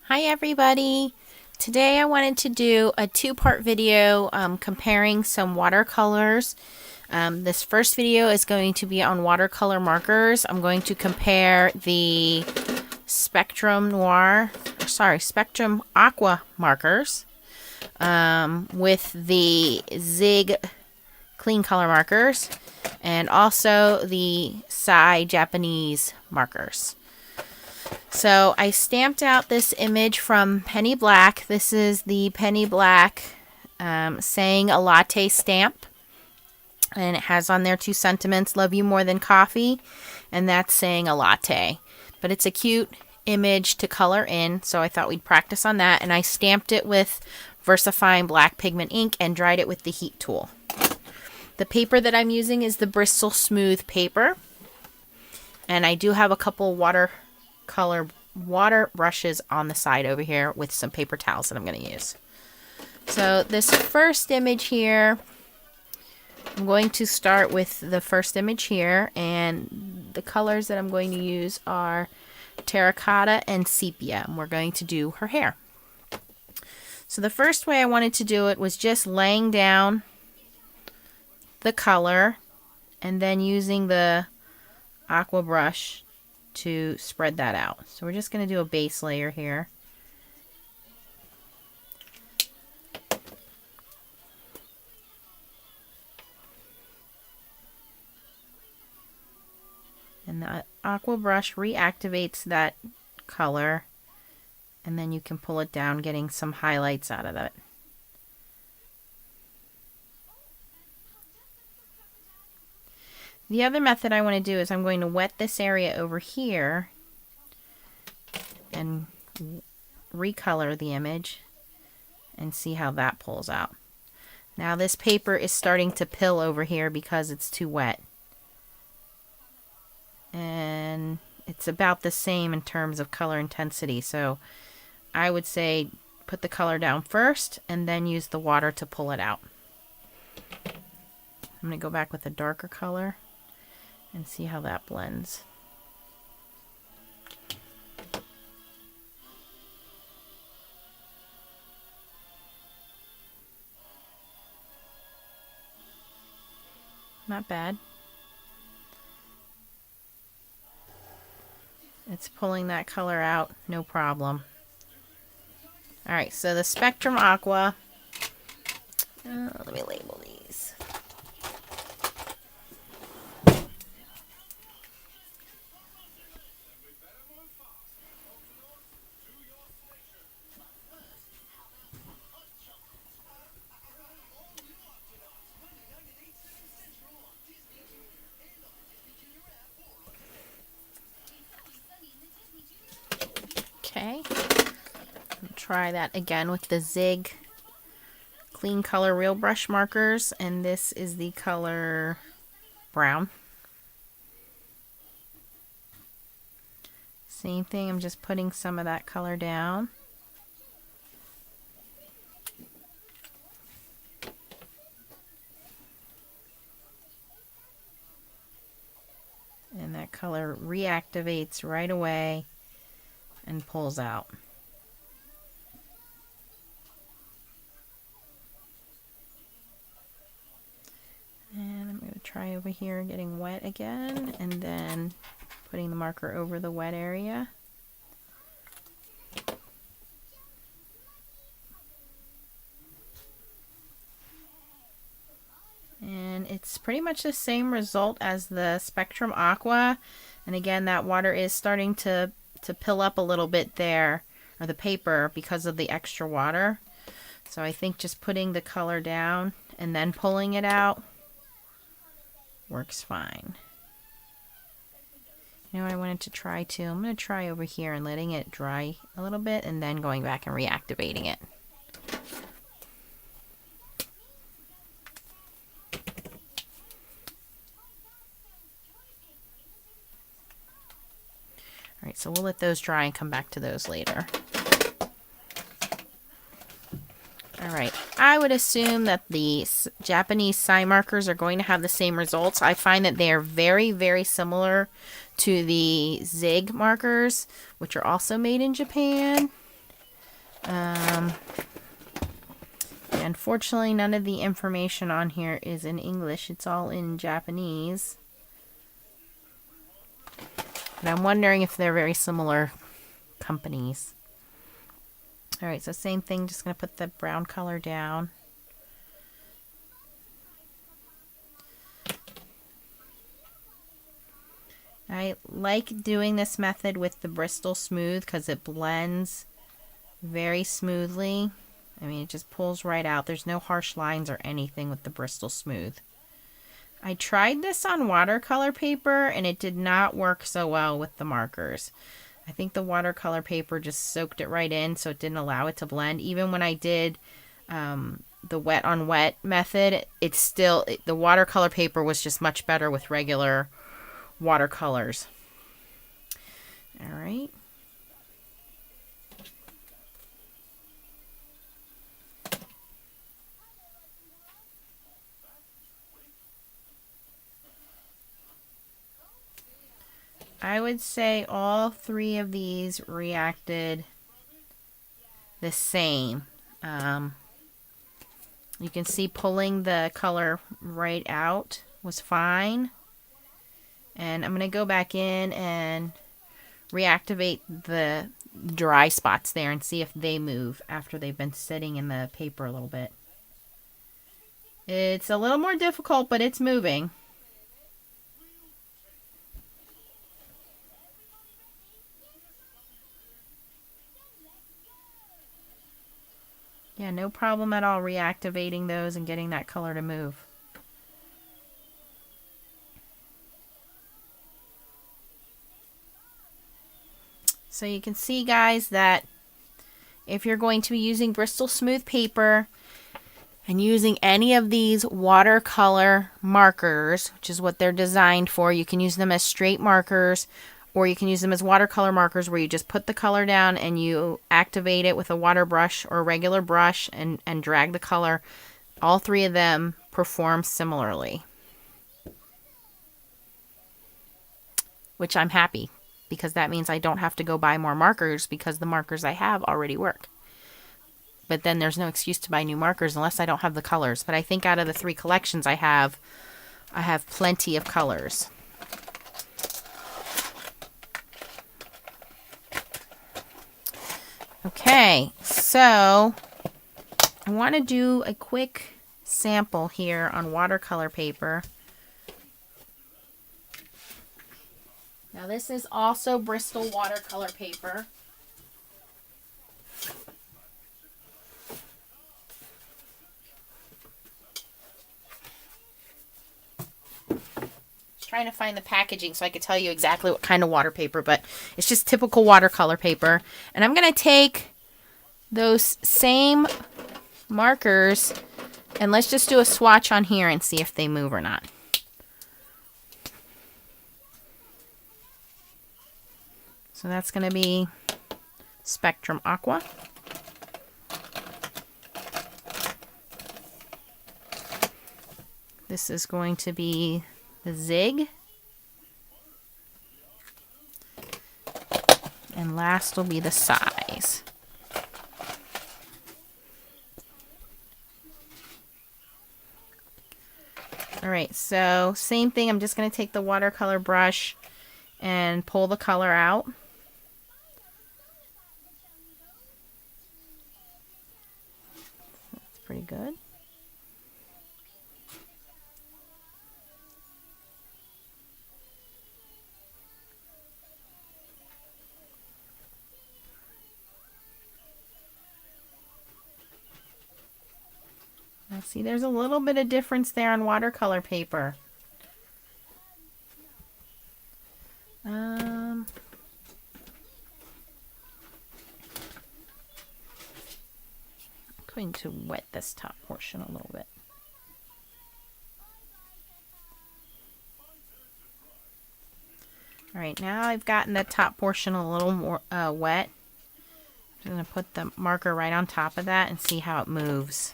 Hi everybody! Today I wanted to do a two-part video comparing some watercolors. This first video is going to be on watercolor markers. I'm going to compare the Spectrum Aqua markers with the Zig clean color markers and also the Sai Japanese markers. So I stamped out this image from Penny Black. This is the Penny Black saying a latte stamp. And it has on there 2 sentiments, love you more than coffee. And that's saying a latte. But it's a cute image to color in, so I thought we'd practice on that. And I stamped it with VersaFine black pigment ink and dried it with the heat tool. The paper that I'm using is the Bristol Smooth paper. And I do have a couple water brushes on the side over here with some paper towels that I'm going to use. So this first image here, I'm going to start with the first image here, and the colors that I'm going to use are terracotta and sepia, and we're going to do her hair. So the first way I wanted to do it was just laying down the color and then using the Aqua brush to spread that out. So we're just going to do a base layer here. And the Aqua brush reactivates that color, and then you can pull it down, getting some highlights out of it. The other method I want to do is I'm going to wet this area over here and recolor the image and see how that pulls out. Now this paper is starting to pill over here because it's too wet. And it's about the same in terms of color intensity, so I would say put the color down first and then use the water to pull it out. I'm going to go back with a darker color and see how that blends. Not bad. It's pulling that color out, no problem. Alright, so the Spectrum Aqua. Let me label these. Okay, try that again with the Zig clean color real brush markers, and this is the color brown. Same thing, I'm just putting some of that color down. And that color reactivates right away and pulls out. And I'm going to try over here getting wet again and then putting the marker over the wet area. And it's pretty much the same result as the Spectrum Aqua, and again that water is starting to pill up a little bit there, or the paper, because of the extra water. So I think just putting the color down and then pulling it out works fine. You know what I wanted to try too? I'm going to try over here and letting it dry a little bit and then going back and reactivating it. Alright, so we'll let those dry and come back to those later. Alright, I would assume that the Japanese Sai markers are going to have the same results. I find that they are very, very similar to the Zig markers, which are also made in Japan. Unfortunately, none of the information on here is in English. It's all in Japanese. But I'm wondering if they're very similar companies. Alright, so same thing, just going to put the brown color down. I like doing this method with the Bristol Smooth because it blends very smoothly. I mean, it just pulls right out. There's no harsh lines or anything with the Bristol Smooth. I tried this on watercolor paper and it did not work so well with the markers. I think the watercolor paper just soaked it right in, so it didn't allow it to blend. Even when I did the wet on wet method, the watercolor paper was just much better with regular watercolors. All right. I would say all three of these reacted the same. You can see pulling the color right out was fine. And I'm going to go back in and reactivate the dry spots there and see if they move after they've been sitting in the paper a little bit. It's a little more difficult, but it's moving. Yeah, no problem at all reactivating those and getting that color to move. So you can see, guys, that if you're going to be using Bristol Smooth paper and using any of these watercolor markers, which is what they're designed for, you can use them as straight markers, or you can use them as watercolor markers where you just put the color down and you activate it with a water brush or a regular brush and drag the color. All three of them perform similarly, which I'm happy, because that means I don't have to go buy more markers because the markers I have already work. But then there's no excuse to buy new markers unless I don't have the colors. But I think out of the three collections I have plenty of colors. Okay, so I want to do a quick sample here on watercolor paper. Now this is also Bristol watercolor paper. Trying to find the packaging so I could tell you exactly what kind of water paper, but it's just typical watercolor paper. And I'm going to take those same markers and let's just do a swatch on here and see if they move or not. So that's going to be Spectrum Aqua. This is going to be the Zig. And last will be the Sais. Alright, so same thing. I'm just going to take the watercolor brush and pull the color out. That's pretty good. Now see, there's a little bit of difference there on watercolor paper. I'm going to wet this top portion a little bit. Alright, now I've gotten the top portion a little more wet. I'm going to put the marker right on top of that and see how it moves.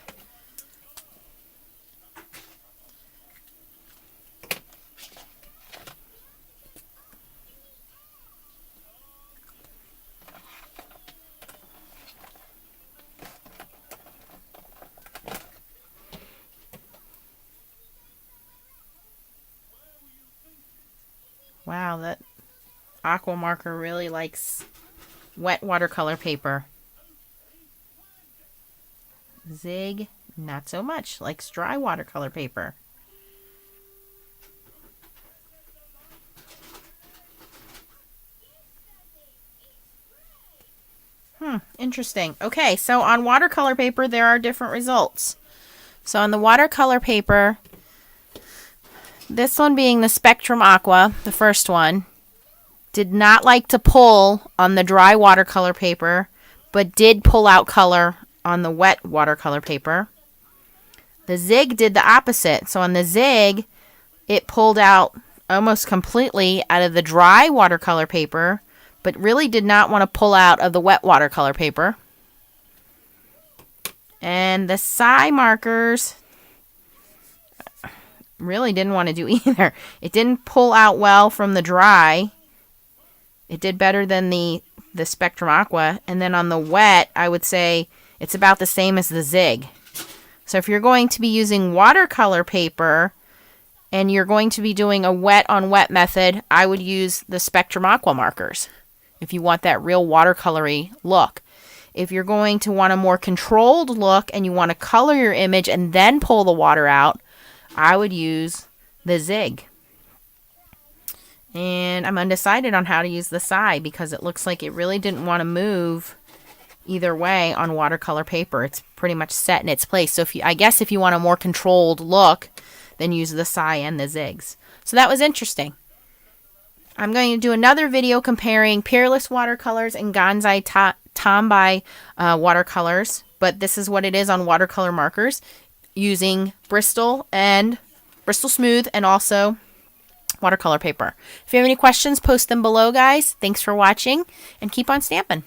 Wow, that Aqua marker really likes wet watercolor paper. Zig, not so much, likes dry watercolor paper. Interesting. Okay, so on watercolor paper, there are different results. So on the watercolor paper, this one being the Spectrum Aqua, the first one, did not like to pull on the dry watercolor paper, but did pull out color on the wet watercolor paper. The Zig did the opposite. So on the Zig, it pulled out almost completely out of the dry watercolor paper, but really did not want to pull out of the wet watercolor paper. And the Sai markers really didn't want to do either. It didn't pull out well from the dry. It did better than the Spectrum Aqua. And then on the wet, I would say it's about the same as the Zig. So if you're going to be using watercolor paper and you're going to be doing a wet on wet method, I would use the Spectrum Aqua markers if you want that real watercolory look. If you're going to want a more controlled look and you want to color your image and then pull the water out, I would use the Zig. And I'm undecided on how to use the Sai because it looks like it really didn't want to move either way on watercolor paper. It's pretty much set in its place. So I guess if you want a more controlled look, then use the Sai and the Zigs. So that was interesting. I'm going to do another video comparing Peerless watercolors and Gansai Tombai watercolors, but this is what it is on watercolor markers using Bristol and Bristol Smooth and also watercolor paper. If you have any questions, post them below, guys. Thanks for watching and keep on stamping.